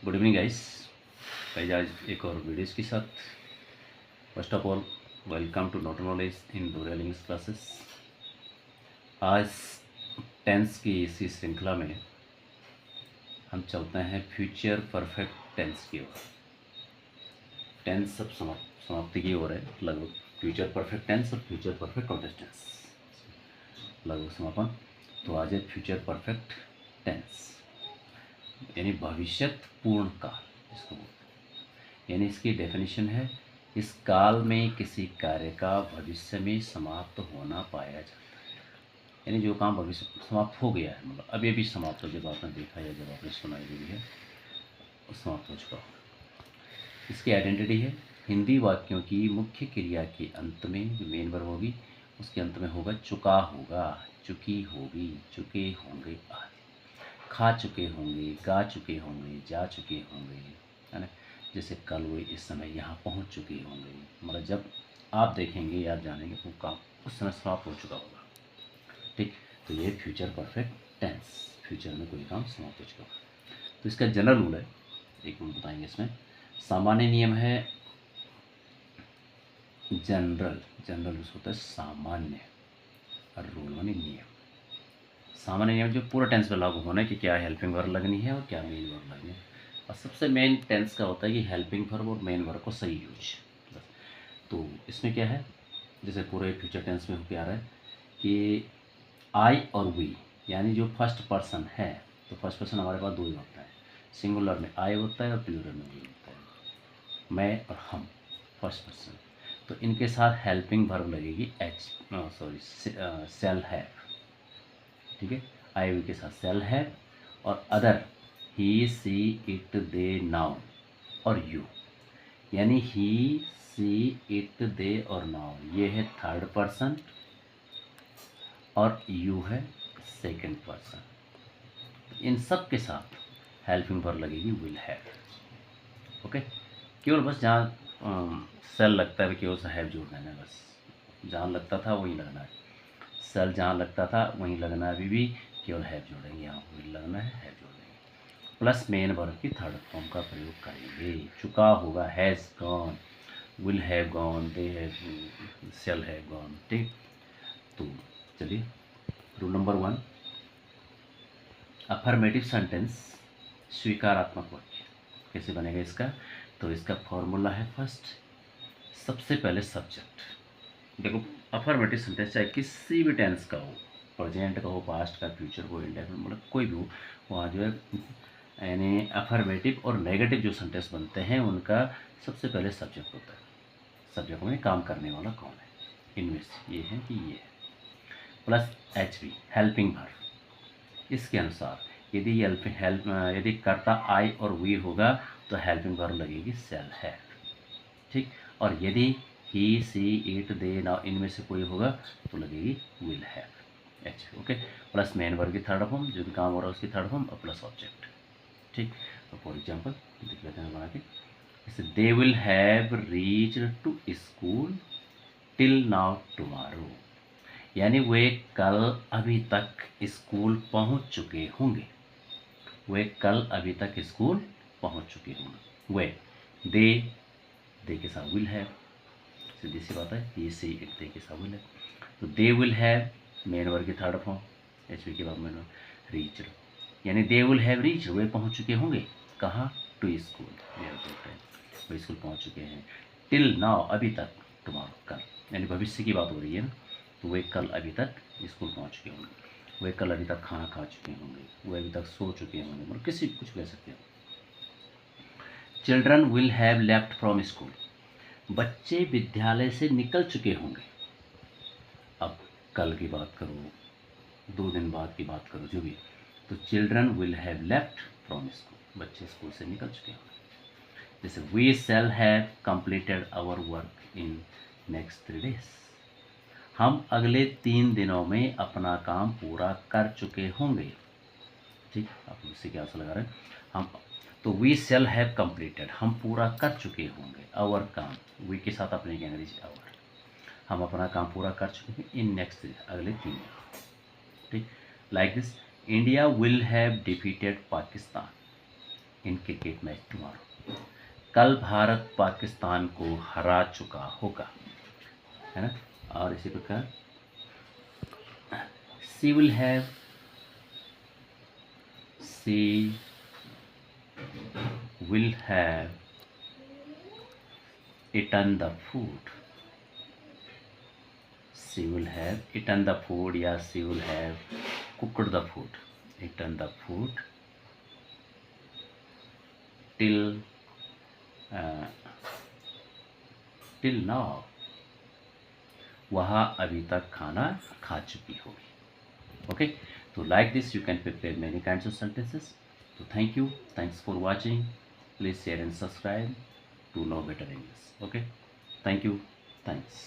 Good evening guys. आज एक और वीडियोज़ के साथ। First of all welcome to not knowledge in rural English classes. आज टेंस की इसी श्रृंखला में हम चलते हैं फ्यूचर परफेक्ट टेंस की ओर। टेंस सब समाप्ति की ओर है लगभग। फ्यूचर परफेक्ट टेंस और फ्यूचर परफेक्ट कॉन्टेस्ट टेंस लगभग समापन। तो आज है फ्यूचर परफेक्ट टेंस यानी भविष्यत पूर्ण काल जिसको बोलते हैं। यानी इसकी डेफिनेशन है, इस काल में किसी कार्य का भविष्य में समाप्त होना पाया जाता है। यानी जो काम भविष्य समाप्त हो गया है, मतलब अभी अभी समाप्त हो, जब आपने देखा या जब आपने सुनाई हुई है वो समाप्त हो चुका हो। इसकी आइडेंटिटी है, हिंदी वाक्यों की मुख्य क्रिया के अंत में जो मेन वर्ब होगी उसके अंत में होगा चुका होगा, चुकी होगी, चुके होंगे आदि। खा चुके होंगे, गा चुके होंगे, जा चुके होंगे, है ना। जैसे कल वो इस समय यहाँ पहुँच चुके होंगे, मतलब जब आप देखेंगे या आप जानेंगे तो काम उस समय समाप्त हो चुका होगा। ठीक, तो ये फ्यूचर परफेक्ट टेंस, फ्यूचर में कोई काम समाप्त हो चुका होगा। तो इसका जनरल रूल है, एक मिनट बताएंगे इसमें। सामान्य नियम है जनरल, जनरल होता है सामान्य, और रूल माने नियम। सामान्य नियम जो पूरा टेंस में लागू होना है कि क्या हेल्पिंग वर्ब लगनी है और क्या मेन वर्ब लगनी है। और सबसे मेन टेंस का होता है कि हेल्पिंग वर्ब और मेन वर्ब को सही यूज। बस, तो इसमें क्या है, जैसे पूरे फ्यूचर टेंस में हो क्या रहा है कि आई और वी, यानी जो फर्स्ट पर्सन है, तो फर्स्ट पर्सन हमारे पास दो ही होता है, सिंगुलर में आई होता है और प्लूरल में वी होता है, मैं और हम, फर्स्ट पर्सन। तो इनके साथ हेल्पिंग वर्ब लगेगी सेल है। ठीक है, आई वी के साथ सेल है, और other he see it they noun और यू, यानी ही सी इट दे और नाउन ये है थर्ड पर्सन और यू है सेकंड पर्सन। इन सब के साथ हेल्पिंग वर्ब लगेगी विल हैव। ओके, केवल बस जहाँ सेल लगता है केवल सा हैव जोड़ना है, बस जहाँ लगता था वहीं लगना है। सेल जहाँ लगता था वहीं लगना है, अभी भी केवल हैव जोड़ेंगे, यहाँ विल लगना है, हैव जोड़ेंगे। प्लस मेन वर्ब की थर्ड फॉर्म का प्रयोग करेंगे। चुका होगा has gone, will have gone, they have, shall have gone. ठीक, तो चलिए रूल नंबर 1, अफर्मेटिव सेंटेंस स्वीकारात्मक वाक्य कैसे बनेगा इसका। तो इसका फॉर्मूला है, फर्स्ट सबसे पहले सब्जेक्ट। देखो, अफर्मेटिव सेंटेंस चाहे किसी भी टेंस का हो, प्रेजेंट का हो, पास्ट का, फ्यूचर को, इंडेफिनिट, मतलब कोई भी हो, वहाँ जो है यानी अफर्मेटिव और नेगेटिव जो सेंटेंस बनते हैं उनका सबसे पहले सब्जेक्ट होता है। सब्जेक्ट में काम करने वाला कौन है, इनमें से ये है कि ये है, plus H we helping verb. इसके अनुसार यदि यदि कर्ता आई और वी होगा तो हेल्पिंग वर्ब लगेगी सेल है। ठीक, और यदि ही सी इट दे नाउ इनमें से कोई होगा तो लगेगी will have, H. Okay, plus main verb की थर्ड फॉर्म, जो भी काम हो रहा है उसकी थर्ड फॉर्म, और प्लस ऑब्जेक्ट। ठीक, तो फॉर एग्जाम्पल देख लेते हैं बना के, जैसे they will have reached to school till now tomorrow, यानी वे कल अभी तक स्कूल पहुंच चुके होंगे। वे कल अभी तक स्कूल पहुंच चुके होंगे। वे, दे के साथ विल हैव, सीधी सी बात है, ये सी इट दे के साथ विल है। तो दे विल हैव मेन वर्ब की थर्ड फॉर्म, एच वी के बाद मेन वर्ब, रीच्ड, यानी दे विल हैव रीच्ड, वे पहुंच चुके होंगे कहाँ, टू स्कूल, वे स्कूल पहुंच चुके हैं। टिल नाउ अभी तक, टुमारो कल, यानी भविष्य की बात हो रही है ना, तो वे कल अभी तक स्कूल पहुंच चुके होंगे। वे कल अभी तक खाना खा चुके होंगे, वे अभी तक सो चुके होंगे, मतलब किसी कुछ ले सकते हैं। Children will have left from school, बच्चे विद्यालय से निकल चुके होंगे। अब कल की बात करो, 2 दिन बाद की बात करो, जो भी, तो children will have left from school, बच्चे स्कूल से निकल चुके होंगे। जैसे we shall have completed our work in next 3 days, हम अगले 3 दिनों में अपना काम पूरा कर चुके होंगे। ठीक, आप इससे क्या अर्थ लगा रहे हैं, हम, तो वी शैल हैव कंप्लीटेड, हम पूरा कर चुके होंगे, आवर काम, वी के साथ अपने की अंग्रेजी आवर, हम अपना काम पूरा कर चुके हैं इन नेक्स्ट, अगले 3 दिन। ठीक, like this, India will have defeated Pakistan, in cricket match tomorrow. कल भारत पाकिस्तान को हरा चुका होगा, है ना। और इसी प्रकार she will have she will have eaten the food. She will have eaten the food, या she will have cooked the food. Eaten the food till uh, till now. वह अभी तक खाना खा चुकी होगी। ओके, तो like this you can prepare many kinds of sentences. So thank you, thanks for watching. Please share and subscribe to know better English. Okay, thank you, thanks.